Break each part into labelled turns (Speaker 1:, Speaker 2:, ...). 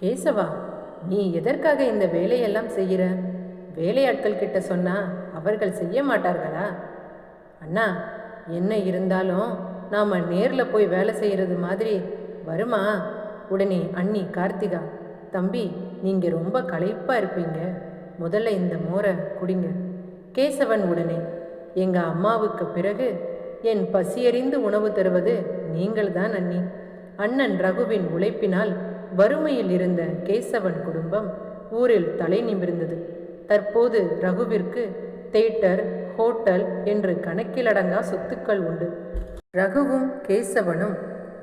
Speaker 1: கேசவா, நீ எதற்காக இந்த வேலையெல்லாம் செய்கிற? வேலையாட்கள் கிட்ட சொன்னா அவர்கள் செய்ய மாட்டார்களா? அண்ணா, என்ன இருந்தாலும் நாம் நேரில் போய் வேலை செய்கிறது மாதிரி வருமா? உடனே அண்ணி கார்த்திகா, தம்பி, நீங்கள் ரொம்ப களைப்பாக இருப்பீங்க, முதல்ல இந்த மோரை குடிங்க. கேசவன் உடனே, எங்கள் அம்மாவுக்கு பிறகு என் பசியறிந்து உணவு தருவது நீங்கள்தான் அண்ணி. அண்ணன் ரகுவின் உழைப்பினால் வறுமையில் இருந்த கேசவன் குடும்பம் ஊரில் தலை நிமிர்ந்தது. தற்போது ரகுவிற்கு தேட்டர், ஹோட்டல் என்று கணக்கிலடங்கா சொத்துக்கள் உண்டு. ரகுவும் கேசவனும்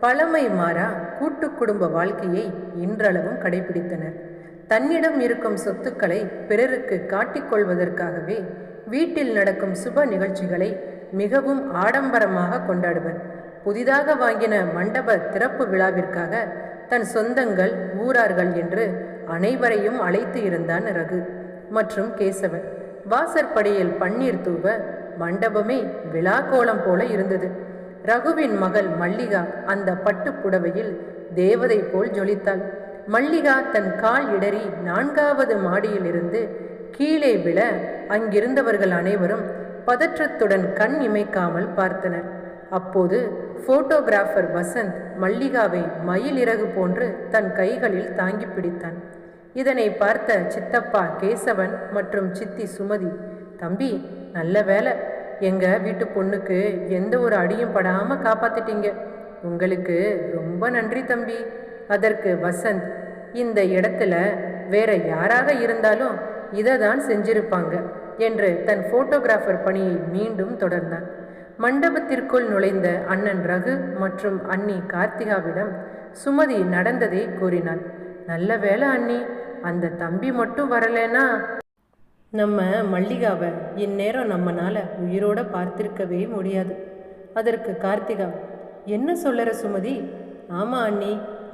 Speaker 1: பழமை மாறா கூட்டு குடும்ப வாழ்க்கையை இன்றளவும் கடைபிடித்தனர். தன்னிடம் இருக்கும் சொத்துக்களை பிறருக்கு காட்டிக்கொள்வதற்காகவே வீட்டில் நடக்கும் சுப நிகழ்ச்சிகளை மிகவும் ஆடம்பரமாக கொண்டாடுவர். புதிதாக வாங்கின மண்டப திறப்பு விழாவிற்காக தன் சொந்தங்கள், ஊரார்கள் என்று அனைவரையும் அழைத்து இருந்தான் ரகு மற்றும் கேசவன். வாசற்படியில் பன்னீர் தூவ மண்டபமே விழா கோலம் போல இருந்தது. ரகுவின் மகள் மல்லிகா அந்த பட்டு புடவையில் தேவதை போல் ஜொலித்தாள். மல்லிகா தன் கால் இடறி 4வது மாடியிலிருந்து கீழே விழ அங்கிருந்தவர்கள் அனைவரும் பதற்றத்துடன் கண் இமைக்காமல் பார்த்தனர். அப்போது போட்டோகிராஃபர் வசந்த் மல்லிகாவை மயிலிறகு போன்று தன் கைகளில் தாங்கி பிடித்தான். இதனை பார்த்த சித்தப்பா கேசவன் மற்றும் சித்தி சுமதி, தம்பி, நல்ல வேலை, எங்க வீட்டு பொண்ணுக்கு எந்த ஒரு அடியும் படாமல் காப்பாத்திட்டீங்க. உங்களுக்கு ரொம்ப நன்றி தம்பி. அதற்கு வசந்த், இந்த இடத்துல வேற யாராக இருந்தாலும் இதை தான் செஞ்சிருப்பாங்க என்று தன் போட்டோகிராஃபர் பணியை மீண்டும் தொடர்ந்தான். மண்டபத்திற்குள் நுழைந்த அண்ணன் ரகு மற்றும் அண்ணி கார்த்திகாவிடம் சுமதி நடந்ததை கூறினாள். நல்ல வேலை அண்ணி, அந்த தம்பி மட்டும் வரலனா நம்ம மல்லிகாவை இந்நேரம் நம்மனால உயிரோட பார்த்திருக்கவே முடியாது. அதற்கு கார்த்திகா, என்ன சொல்லற சுமதி? ஆமா அண்ணி,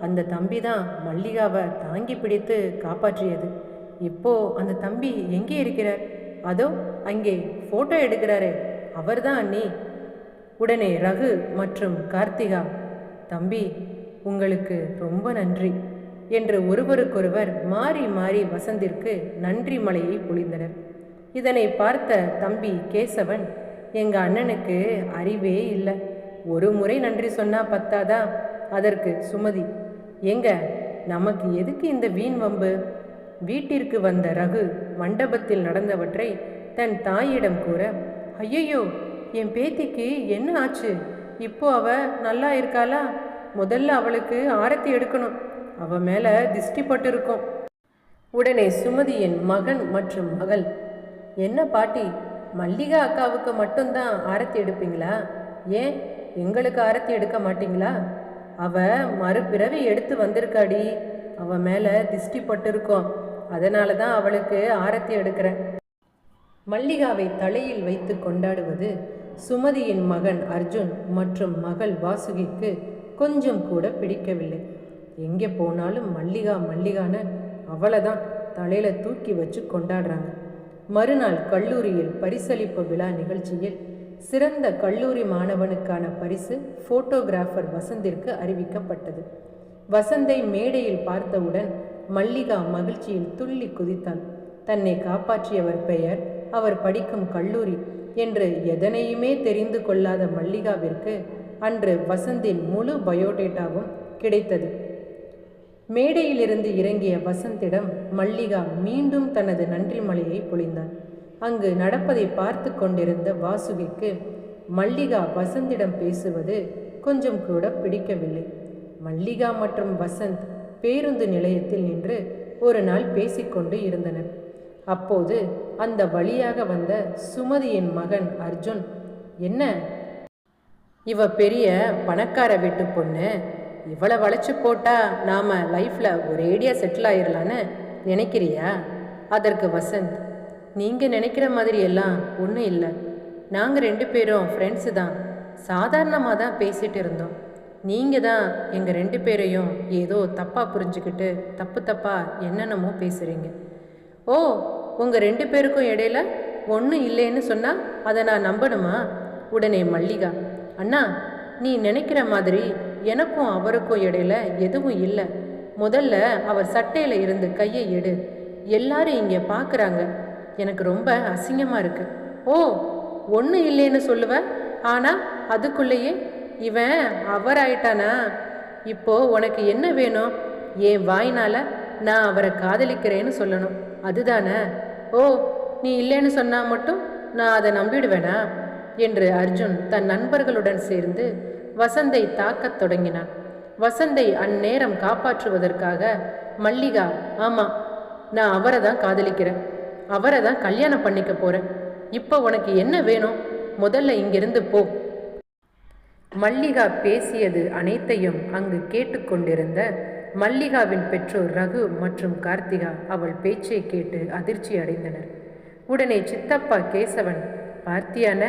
Speaker 1: அந்த தம்பி தான் மல்லிகாவை தாங்கி பிடித்து காப்பாற்றியது. இப்போ அந்த தம்பி எங்கே இருக்கிறார்? அதோ அங்கே போட்டோ எடுக்கிறாரே, அவர்தான் அண்ணி. உடனே ரகு மற்றும் கார்த்திகா, தம்பி, உங்களுக்கு ரொம்ப நன்றி என்று ஒருவருக்கொருவர் மாறி மாறி வசந்திற்கு நன்றி மலையை பொழிந்தனர். இதனை பார்த்த தம்பி கேசவன், எங்க அண்ணனுக்கு அறிவே இல்லை, ஒரு முறை நன்றி சொன்னா பத்தாதா? அதற்கு சுமதி, எங்க நமக்கு எதுக்கு இந்த வீண் வம்பு? வீட்டிற்கு வந்த ரகு மண்டபத்தில் நடந்தவற்றை தன் தாயிடம் கூற, ஐயையோ, என் பேத்திக்கு என்ன ஆச்சு? இப்போ அவ நல்லா இருக்காளா? முதல்ல அவளுக்கு ஆரத்தி எடுக்கணும், அவ மேல திஷ்டி பட்டு இருக்கும். உடனே சுமதியின் மகன் மற்றும் மகள், என்ன பாட்டி, மல்லிகா அக்காவுக்கு மட்டும்தான் ஆரத்தி எடுப்பீங்களா? ஏன் எங்களுக்கு ஆரத்தி எடுக்க மாட்டீங்களா? அவ மறுபிறவி எடுத்து வந்திருக்காடி, அவ மேல திஷ்டி பட்டு இருக்கும், அதனால தான் அவளுக்கு ஆரத்தி எடுக்கிறேன். மல்லிகாவை தலையில் வைத்து கொண்டாடுவது சுமதியின் மகன் அர்ஜுன் மற்றும் மகள் வாசுகிக்கு கொஞ்சம் கூட பிடிக்கவில்லை. எங்கே போனாலும் மல்லிகா மல்லிகான்னு அவளை தான் தலையில் தூக்கி வச்சு கொண்டாடுறாங்க. மறுநாள் கல்லூரியில் பரிசளிப்பு விழா நிகழ்ச்சியில் சிறந்த கல்லூரி மாணவனுக்கான பரிசு போட்டோகிராஃபர் வசந்திற்கு அறிவிக்கப்பட்டது. வசந்தை மேடையில் பார்த்தவுடன் மல்லிகா மகிழ்ச்சியில் துள்ளி குதித்தாள். தன்னை காப்பாற்றியவர் பெயர், அவர் படிக்கும் கல்லூரி என்று எதனையுமே தெரிந்து கொள்ளாத மல்லிகாவிற்கு அன்று வசந்தின் முழு பயோடேட்டாவும் கிடைத்தது. மேடையிலிருந்து இறங்கிய வசந்திடம் மல்லிகா மீண்டும் தனது நன்றி மலையை பொழிந்தாள். அங்கு நடப்பதை பார்த்து கொண்டிருந்த வாசுகிக்கு மல்லிகா வசந்திடம் பேசுவது கொஞ்சம் கூட பிடிக்கவில்லை. மல்லிகா மற்றும் வசந்த் பேருந்து நிலையத்தில் நின்று ஒரு நாள் பேசிக்கொண்டு இருந்தனர். அப்போது அந்த வழியாக வந்த சுமதியின் மகன் அர்ஜுன், என்ன இவ பெரிய பணக்கார வீட்டு பொண்ணு, இவளை வளைச்சு போட்டா நாம லைஃப்ல ஒரேடியா செட்டில் ஆயிடலான்னு நினைக்கிறியா? அதற்கு வசந்த், நீங்க நினைக்கிற மாதிரி எல்லாம் ஒன்றும் இல்லை, நாங்கள் 2 பேரும் ஃப்ரெண்ட்ஸு தான், சாதாரணமாக தான் பேசிகிட்டு இருந்தோம். நீங்கள் தான் எங்கள் 2 பேரையும் ஏதோ தப்பாக புரிஞ்சுக்கிட்டு தப்பாக என்னென்னமோ பேசுகிறீங்க. ஓ, உங்கள் 2 பேருக்கும் இடையில ஒன்றும் இல்லைன்னு சொன்னால் அதை நான் நம்பணுமா? உடனே மல்லிகா, அண்ணா, நீ நினைக்கிற மாதிரி எனக்கும் அவருக்கும் இடையில எதுவும் இல்லை, முதல்ல அவர் சட்டையில் இருந்து கையை எடு. எல்லாரும் இங்கே பார்க்குறாங்க. எனக்கு ரொம்ப அசிங்கமாக இருக்கு. ஓ, ஒன்றும் இல்லைன்னு சொல்லுவ, ஆனால் அதுக்குள்ளேயே இவன் அவர் ஆயிட்டானா? இப்போ உனக்கு என்ன வேணும்? என் வாயினால் நான் அவரை காதலிக்கிறேன்னு சொல்லணும், அதுதானே? ஓ, நீ இல்லைன்னு சொன்னால் மட்டும் நான் அதை நம்பிடுவேனா என்று அர்ஜுன் தன் நண்பர்களுடன் சேர்ந்து வசந்தை தாக்கத் தொடங்கினான். வசந்தை அந்நேரம் காப்பாற்றுவதற்காக மல்லிகா, ஆமாம், நான் அவரை தான் காதலிக்கிறேன், அவரை தான் கல்யாணம் பண்ணிக்க போகிறேன். இப்போ உனக்கு என்ன வேணும்? முதல்ல இங்கிருந்து போ. மல்லிகா பேசியது அனைத்தையும் அங்கு கேட்டுக்கொண்டிருந்த மல்லிகாவின் பெற்றோர் ரகு மற்றும் கார்த்திகா அவள் பேச்சை கேட்டு அதிர்ச்சி அடைந்தனர். உடனே சித்தப்பா கேசவன், பார்த்தியான,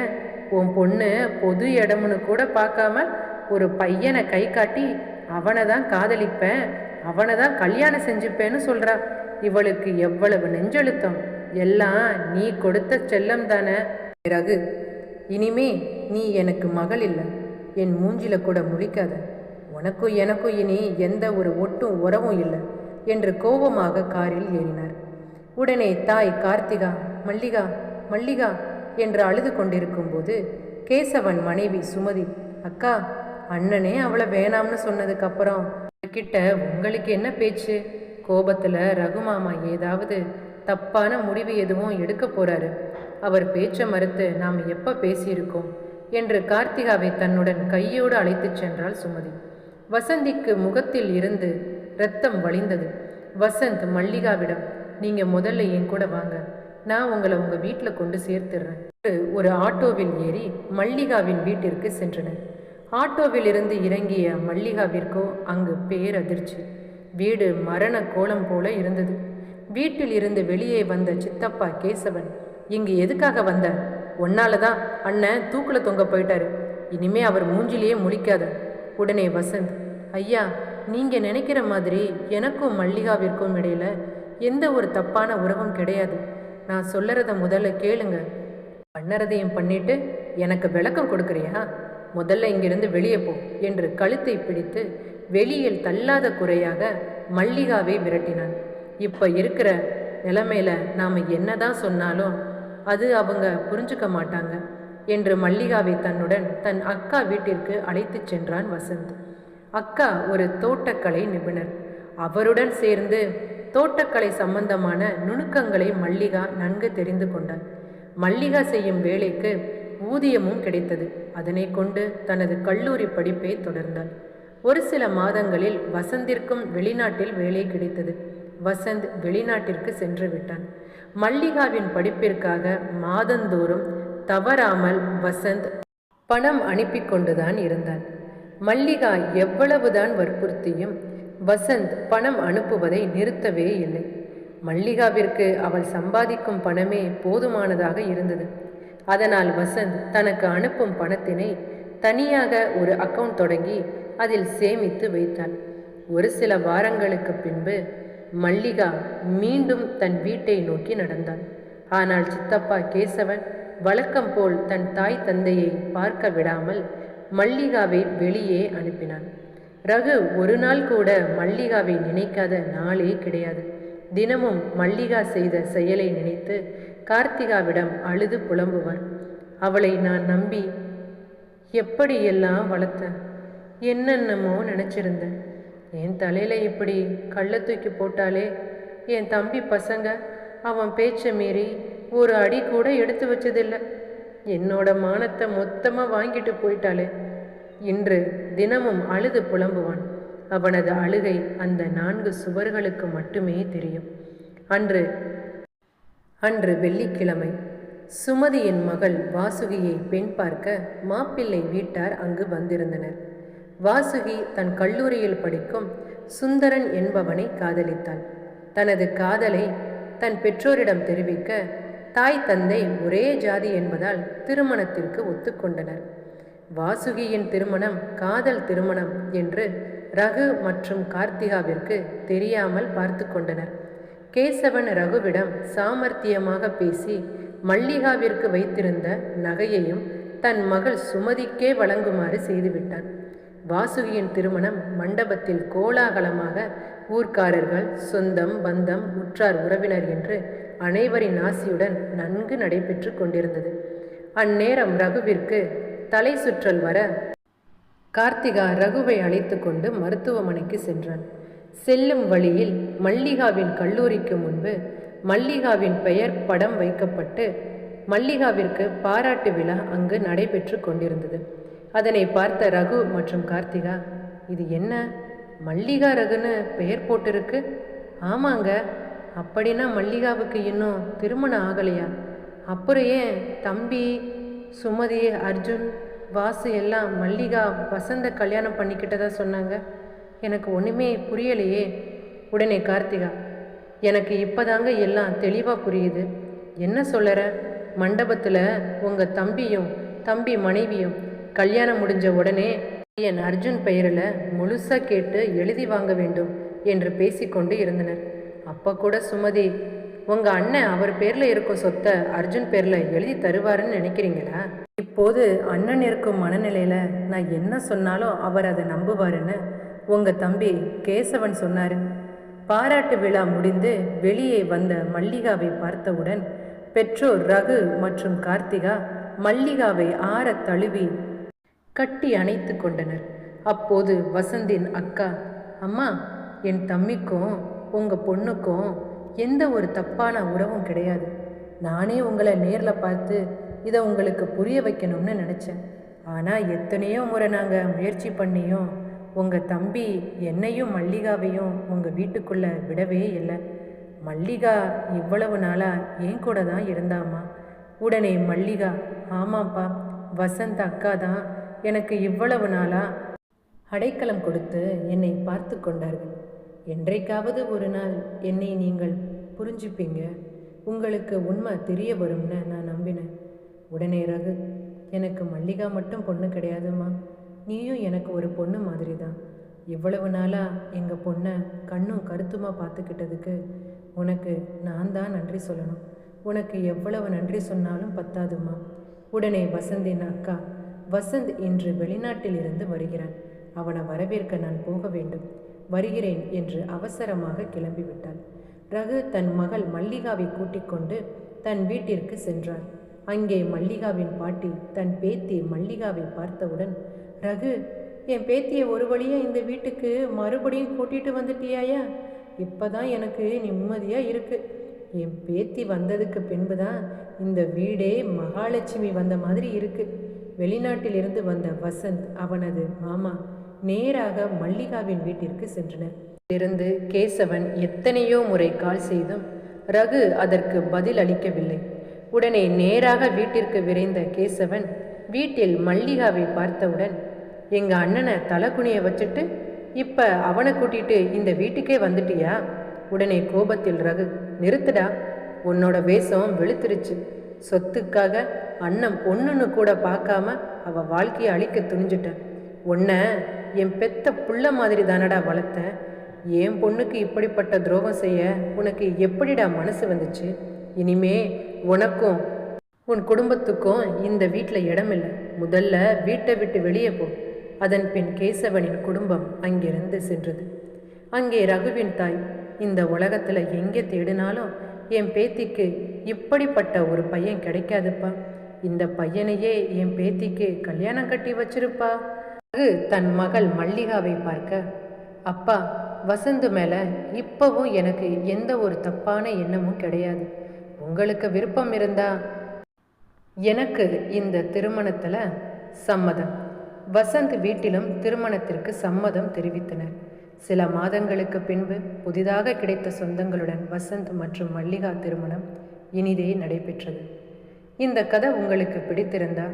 Speaker 1: உன் பொண்ணு பொது இடம்னு கூட பார்க்காம ஒரு பையனை கை காட்டி அவனை தான் காதலிப்பேன், அவனை தான் கல்யாணம் செஞ்சுப்பேன்னு சொல்றா. இவளுக்கு எவ்வளவு நெஞ்செழுத்தம்! எல்லாம் நீ கொடுத்த செல்லம் தானே. ரகு, இனிமே நீ எனக்கு மகள் இல்லை. என் மூஞ்சில கூட முழிக்காத. உனக்கும் எனக்கும் இனி எந்த ஒரு ஒட்டும் உறவும் இல்லை என்று கோபமாக காரில் ஏறினார். உடனே தாய் கார்த்திகா, மல்லிகா மல்லிகா என்று அழுது கொண்டிருக்கும் போது கேசவன் மனைவி சுமதி, அக்கா, அண்ணனே அவளை வேணாம்னு சொன்னதுக்கப்புறம் கிட்ட உங்களுக்கு என்ன பேச்சு? கோபத்தில் ரகுமாமா ஏதாவது தப்பான முடிவு எதுவும் எடுக்க போறாரு. அவர் பேச்சை மறுத்து நாம் எப்போ பேசியிருக்கோம் என்று கார்த்திகாவை தன்னுடன் கையோடு அழைத்துச் சென்றாள் சுமதி. வசந்திக்கு முகத்தில் இருந்து இரத்தம் வழிந்தது. வசந்த் மல்லிகாவிடம், நீங்கள் முதல்ல என் கூட வாங்க, நான் உங்களை உங்கள் வீட்டில் கொண்டு சேர்த்துடுறேன். ஒரு ஆட்டோவில் ஏறி மல்லிகாவின் வீட்டிற்கு சென்றனர். ஆட்டோவில் இருந்து இறங்கிய மல்லிகாவிற்கோ அங்கு பேரதிர்ச்சி. வீடு மரண கோலம் போல இருந்தது. வீட்டில் இருந்து வெளியே வந்த சித்தப்பா கேசவன், இங்கு எதுக்காக வந்த? ஒன்னால தான் அண்ணன் தூக்குல தொங்க போயிட்டாரு. இனிமே அவர் மூஞ்சிலேயே முழிக்காத. உடனே வசந்த், ஐயா, நீங்கள் நினைக்கிற மாதிரி எனக்கும் மல்லிகாவிற்கும் இடையில எந்த ஒரு தப்பான உறவும் கிடையாது. நான் சொல்லறத முதல்ல கேளுங்க. பண்ணறதையும் பண்ணிட்டு எனக்கு விளக்கம் கொடுக்குறியா? முதல்ல இங்கிருந்து வெளியே போ என்று கழுத்தை பிடித்து வெளியில் தள்ளாத குறையாக மல்லிகாவை விரட்டினான். இப்போ இருக்கிற நிலைமையில நாம் என்னதான் சொன்னாலும் அது அவங்க புரிஞ்சுக்க மாட்டாங்க என்று மல்லிகாவை தன்னுடன் தன் அக்கா வீட்டிற்கு அழைத்து சென்றான் வசந்த். அக்கா ஒரு தோட்டக்கலை நிபுணர். அவருடன் சேர்ந்து தோட்டக்கலை சம்பந்தமான நுணுக்கங்களை மல்லிகா நன்கு தெரிந்து கொண்டாள். மல்லிகா செய்யும் வேலைக்கு ஊதியமும் கிடைத்தது. அதனை கொண்டு தனது கல்லூரி படிப்பை தொடர்ந்தாள். ஒரு சில மாதங்களில் வசந்திற்கும் வெளிநாட்டில் வேலை கிடைத்தது. வசந்த் வெளிநாட்டிற்கு சென்று விட்டான். மல்லிகாவின் படிப்பிற்காக மாதந்தோறும் தவறாமல் வசந்த் பணம் அனுப்பி கொண்டுதான் இருந்தான். மல்லிகா எவ்வளவுதான் வற்புறுத்தியும் வசந்த் பணம் அனுப்புவதை நிறுத்தவே இல்லை. மல்லிகாவிற்கு அவள் சம்பாதிக்கும் பணமே போதுமானதாக இருந்தது. அதனால் வசந்த் தனக்கு அனுப்பும் பணத்தினை தனியாக ஒரு அக்கவுண்ட் தொடங்கி அதில் சேமித்து வைத்தாள். ஒரு சில வாரங்களுக்கு பின்பு மல்லிகா மீண்டும் தன் வீட்டை நோக்கி நடந்தாள். ஆனால் சித்தப்பா கேசவன் வழக்கம் போல் தன் தாய் தந்தையை பார்க்க விடாமல் மல்லிகாவை வெளியே அனுப்பினான். ரகு ஒரு நாள் கூட மல்லிகாவை நினைக்காத நாளே கிடையாது. தினமும் மல்லிகா செய்த செயலை நினைத்து கார்த்திகாவிடம் அழுது புலம்புவார். அவளை நான் நம்பி எப்படியெல்லாம் வளர்த்தேன், என்னென்னமோ நினச்சிருந்தேன். என் தலையில் இப்படி கள்ள தூக்கி போட்டாலே, என் தம்பி பசங்க அவன் பேச்சை மீறி ஒரு அடி கூட எடுத்து வச்சதில்லை. என்னோட மானத்தை மொத்தமாக வாங்கிட்டு போயிட்டாளே. இன்று தினமும் அழுது புலம்புவான். அவனது அழுகை அந்த 4 சுவர்களுக்கு மட்டுமே தெரியும். அன்று வெள்ளிக்கிழமை. சுமதியின் மகள் வாசுகியை பெண் பார்க்க மாப்பிள்ளை வீட்டார் அங்கு வந்திருந்தனர். வாசுகி தன் கல்லூரியில் படிக்கும் சுந்தரன் என்பவனை காதலித்தாள். தனது காதலை தன் பெற்றோரிடம் தெரிவிக்க தாய் தந்தை ஒரே ஜாதி என்பதால் திருமணத்திற்கு ஒத்துக்கொண்டனர். வாசுகியின் திருமணம் காதல் திருமணம் என்று ரகு மற்றும் கார்த்திகாவிற்கு தெரியாமல் பார்த்து கொண்டனர். கேசவன் ரகுவிடம் சாமர்த்தியமாக பேசி மல்லிகாவிற்கு வைத்திருந்த நகையையும் தன் மகள் சுமதிக்கே வழங்குமாறு செய்துவிட்டான். வாசுகியின் திருமணம் மண்டபத்தில் கோலாகலமாக ஊர்க்காரர்கள், சொந்தம், பந்தம், உற்றார், உறவினர் என்று அனைவரின் ஆசியுடன் நன்கு நடைபெற்று கொண்டிருந்தது. அந்நேரம் ரகுவிற்கு தலை சுற்றல் வர கார்த்திகா ரகுவை அழைத்து கொண்டு மருத்துவமனைக்கு சென்றான். செல்லும் வழியில் மல்லிகாவின் கல்லூரிக்கு முன்பு மல்லிகாவின் பெயர் படம் வைக்கப்பட்டு மல்லிகாவிற்கு பாராட்டு விழா அங்கு நடைபெற்று கொண்டிருந்தது. அதனை பார்த்த ரகு மற்றும் கார்த்திகா, இது என்ன, மல்லிகா ரகுன்னு பெயர் போட்டிருக்கு? ஆமாங்க, அப்படின்னா மல்லிகாவுக்கு இன்னும் திருமணம் ஆகலையா? அப்புறம் ஏன் தம்பி, சுமதி, அர்ஜுன், வாசு எல்லாம் மல்லிகா வசந்த கல்யாணம் பண்ணிக்கிட்டதா சொன்னாங்க? எனக்கு ஒன்றுமே புரியலையே. உடனே கார்த்திகா, எனக்கு இப்போதாங்க எல்லாம் தெளிவாக புரியுது. என்ன சொல்லற? மண்டபத்தில் உங்கள் தம்பியும் தம்பி மனைவியும் கல்யாணம் முடிஞ்ச உடனே என் அர்ஜுன் பெயரில் முழுசாக கேட்டு எழுதி வாங்க வேண்டும் என்று பேசிக்கொண்டு இருந்தனர். அப்போ கூட சுமதி, உங்கள் அண்ணன் அவர் பேரில் இருக்கும் சொத்தை அர்ஜுன் பேரில் எழுதி தருவாருன்னு நினைக்கிறீங்களா? இப்போது அண்ணன் இருக்கும் மனநிலையில் நான் என்ன சொன்னாலும் அவர் அதை நம்புவாருன்னு உங்கள் தம்பி கேசவன் சொன்னார். பாராட்டு விழா முடிந்து வெளியே வந்த மல்லிகாவை பார்த்தவுடன் பெற்றோர் ரகு மற்றும் கார்த்திகா மல்லிகாவை ஆற தழுவி கட்டி அணைத்து கொண்டனர். அப்போது வசந்தின் அக்கா, அம்மா, என் தம்பிக்கும் உங்கள் பொண்ணுக்கும் எந்த ஒரு தப்பான உறவும் கிடையாது. நானே உங்களை நேரில் பார்த்து இதை உங்களுக்கு புரிய வைக்கணும்னு நினச்சேன். ஆனால் எத்தனையோ முறை நாங்கள் முயற்சி பண்ணியும் உங்கள் தம்பி என்னையும் மல்லிகாவையும் உங்கள் வீட்டுக்குள்ளே விடவே இல்லை. மல்லிகா இவ்வளவு நாளாக என் கூட தான் இருந்தாம்மா. உடனே மல்லிகா, ஆமாப்பா, வசந்த் அக்கா தான் எனக்கு இவ்வளவு நாளாக அடைக்கலம் கொடுத்து என்னை பார்த்து கொண்டார்கள். என்றைக்காவது ஒரு நாள் என்னை நீங்கள் புரிஞ்சுப்பீங்க, உங்களுக்கு உண்மை தெரிய வரும்னு நான் நம்பினேன். உடனே ரகு, எனக்கு மல்லிகா மட்டும் பொண்ணு கிடையாதும்மா, நீயும் எனக்கு ஒரு பொண்ணு மாதிரி தான். இவ்வளவு நாளாக எங்கள் பொண்ணை கண்ணும் கருத்துமா பார்த்துக்கிட்டதுக்கு உனக்கு நான் தான் நன்றி சொல்லணும். உனக்கு எவ்வளவு நன்றி சொன்னாலும் பத்தாதுமா. உடனே வசந்தின் அக்கா, வசந்த் இன்று வெளிநாட்டில் இருந்து வருகிறான், அவனை வரவேற்க நான் போக வேண்டும், வருகிறேன் என்று அவசரமாக கிளம்பிவிட்டாள். ரகு தன் மகள் மல்லிகாவை கூட்டிக் கொண்டு தன் வீட்டிற்கு சென்றார். அங்கே மல்லிகாவின் பாட்டி தன் பேத்தி மல்லிகாவை பார்த்தவுடன், ரகு, என் பேத்தியை ஒரு வழியாக இந்த வீட்டுக்கு மறுபடியும் கூட்டிகிட்டு வந்துட்டியாயா? இப்போதான் எனக்கு நிம்மதியாக இருக்குது. என் பேத்தி வந்ததுக்கு பின்பு தான் இந்த வீடே மகாலட்சுமி வந்த மாதிரி இருக்குது. வெளிநாட்டிலிருந்து வந்த வசந்த், அவனது மாமா நேராக மல்லிகாவின் வீட்டிற்கு சென்றனர். இருந்து கேசவன் எத்தனையோ முறை கால் செய்தும் ரகு அதற்கு பதில் அளிக்கவில்லை. உடனே நேராக வீட்டிற்கு விரைந்த கேசவன் வீட்டில் மல்லிகாவை பார்த்தவுடன், எங்கள் அண்ணனை தலைக்குனியை வச்சுட்டு இப்போ அவனை கூட்டிட்டு இந்த வீட்டுக்கே வந்துட்டியா? உடனே கோபத்தில் ரகு, நிறுத்துடா, உன்னோட வேஷம் வெளுத்துருச்சு. சொத்துக்காக அண்ணன் பொண்ணுன்னு கூட பார்க்காம அவள் வாழ்க்கையை அழிக்க துணிஞ்சிட்டேன். உன்னை என் பெத்த புள்ள மாதிரி தானடா வளர்த்தேன். என் பொண்ணுக்கு இப்படிப்பட்ட துரோகம் செய்ய உனக்கு எப்படிடா மனசு வந்துச்சு? இனிமே உனக்கும் உன் குடும்பத்துக்கும் இந்த வீட்டில் இடமில்லை. முதல்ல வீட்டை விட்டு வெளியே போ. அதன் பின் கேசவனின் குடும்பம் அங்கிருந்து சென்றது. அங்கே ரகுவின் தாய், இந்த உலகத்தில் எங்கே தேடினாலும் என் பேத்திக்கு இப்படிப்பட்ட ஒரு பையன் கிடைக்காதுப்பா. இந்த பையனையே என் பேத்திக்கு கல்யாணம் கட்டி வச்சிருப்பா. ரகு தன் மகள் மல்லிகாவை பார்க்க, அப்பா, வசந்து மேலே இப்போவும் எனக்கு எந்த ஒரு தப்பான எண்ணமும் கிடையாது. உங்களுக்கு விருப்பம் இருந்தா எனக்கு இந்த திருமணத்தில் சம்மதம். வசந்த் வீட்டிலும் திருமணத்திற்கு சம்மதம் தெரிவித்தனர். சில மாதங்களுக்கு பின்பு புதிதாக கிடைத்த சொந்தங்களுடன் வசந்த் மற்றும் மல்லிகா திருமணம் இனிதே நடைபெற்றது. இந்த கதை உங்களுக்கு பிடித்திருந்தா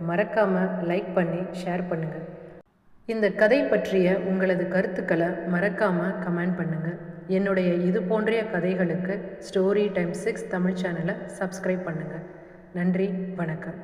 Speaker 1: மறக்காம லைக் பண்ணி ஷேர் பண்ணுங்க. இந்த கதை பற்றிய உங்களது கருத்துக்களை மறக்காம கமெண்ட் பண்ணுங்க. என்னுடைய இது போன்ற கதைகளுக்கு ஸ்டோரி டைம் 6 தமிழ் சேனலை சப்ஸ்கிரைப் பண்ணுங்க. நன்றி, வணக்கம்.